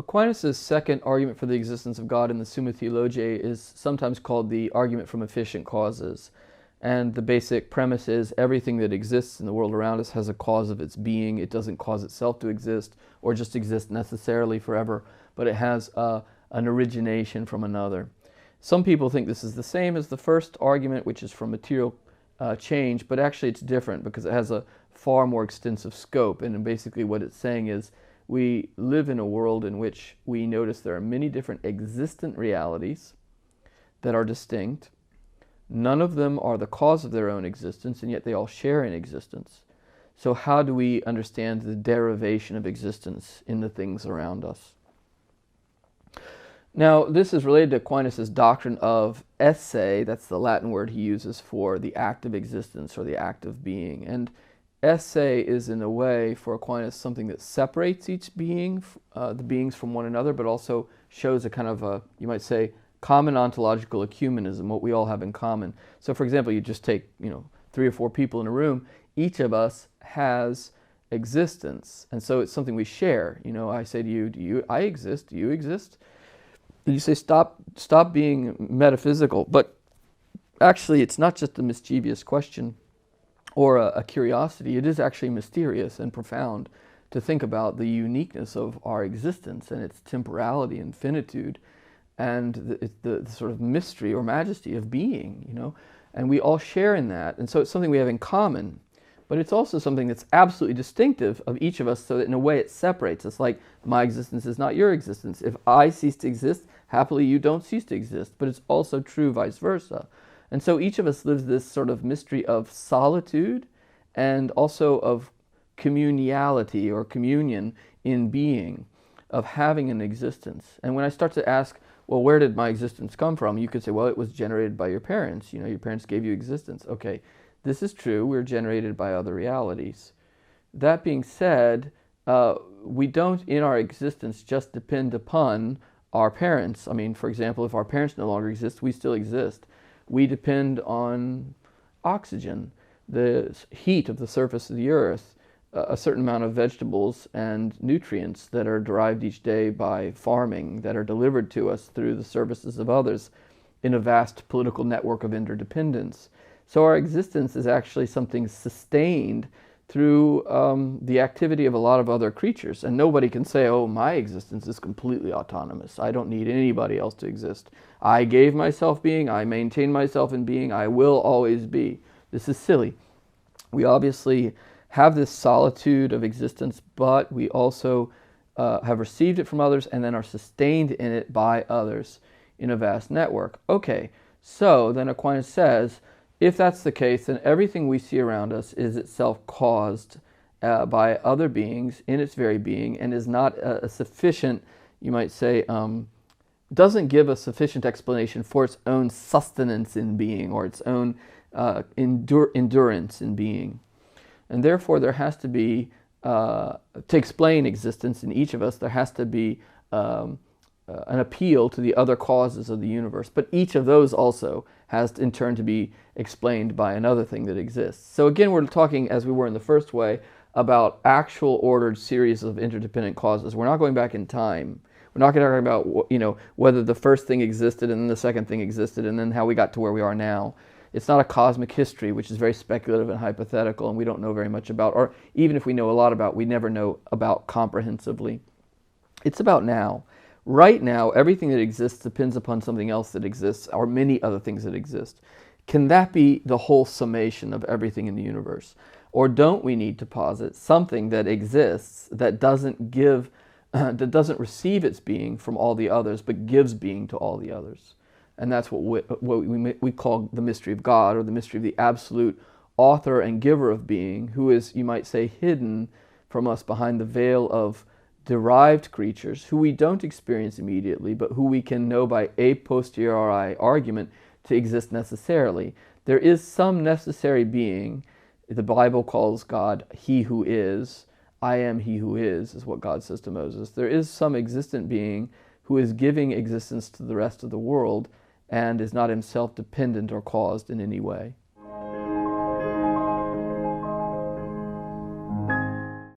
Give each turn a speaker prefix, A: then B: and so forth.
A: Aquinas' second argument for the existence of God in the Summa Theologiae is sometimes called the argument from efficient causes. And the basic premise is everything that exists in the world around us has a cause of its being. It doesn't cause itself to exist or just exist necessarily forever, but it has an origination from another. Some people think this is the same as the first argument, which is from material change, but actually it's different because it has a far more extensive scope. And basically what it's saying is we live in a world in which we notice there are many different existent realities that are distinct. None of them are the cause of their own existence, and yet they all share in existence. So how do we understand the derivation of existence in the things around us? Now, this is related to Aquinas' doctrine of esse. That's the Latin word he uses for the act of existence or the act of being. And esse is, in a way, for Aquinas, something that separates each being, the beings from one another, but also shows a kind of a, you might say, common ontological ecumenism, what we all have in common. So, for example, you just take, 3 or 4 people in a room. Each of us has existence, and so it's something we share. I say to you, I exist? Do you exist? And you say, stop being metaphysical. But actually, it's not just a mischievous question or a curiosity. It is actually mysterious and profound to think about the uniqueness of our existence and its temporality and finitude and the sort of mystery or majesty of being, and we all share in that. And so it's something we have in common, but it's also something that's absolutely distinctive of each of us, so that in a way it separates us. Like, my existence is not your existence. If I cease to exist, happily you don't cease to exist, but it's also true vice versa. And so each of us lives this sort of mystery of solitude and also of communality or communion in being, of having an existence. And when I start to ask, well, where did my existence come from? You could say, well, it was generated by your parents. Your parents gave you existence. Okay, this is true. We're generated by other realities. That being said, we don't, in our existence, just depend upon our parents. I mean, for example, if our parents no longer exist, we still exist. We depend on oxygen, the heat of the surface of the earth, a certain amount of vegetables and nutrients that are derived each day by farming, that are delivered to us through the services of others in a vast political network of interdependence. So our existence is actually something sustained through the activity of a lot of other creatures. And nobody can say, oh, my existence is completely autonomous. I don't need anybody else to exist. I gave myself being, I maintain myself in being, I will always be. This is silly. We obviously have this solitude of existence, but we also have received it from others and then are sustained in it by others in a vast network. Okay, so then Aquinas says, if that's the case, then everything we see around us is itself caused by other beings in its very being, and is not a sufficient, you might say, doesn't give a sufficient explanation for its own sustenance in being or its own endurance in being. And therefore there has to be, to explain existence in each of us, there has to be an appeal to the other causes of the universe. But each of those also has in turn to be explained by another thing that exists. So again, we're talking, as we were in the first way, about actual ordered series of interdependent causes. We're not going back in time. We're not going to talk about, whether the first thing existed and then the second thing existed and then how we got to where we are now. It's not a cosmic history, which is very speculative and hypothetical, and we don't know very much about, or even if we know a lot about, we never know about comprehensively. It's about now. Right now, everything that exists depends upon something else that exists, or many other things that exist. Can that be the whole summation of everything in the universe? Or don't we need to posit something that exists that doesn't give, that doesn't receive its being from all the others, but gives being to all the others? And that's what we call the mystery of God, or the mystery of the absolute author and giver of being, who is, you might say, hidden from us behind the veil of derived creatures who we don't experience immediately, but who we can know by a posteriori argument to exist necessarily. There is some necessary being. The Bible calls God he who is. I am he who is what God says to Moses. There is some existent being who is giving existence to the rest of the world and is not himself dependent or caused in any way.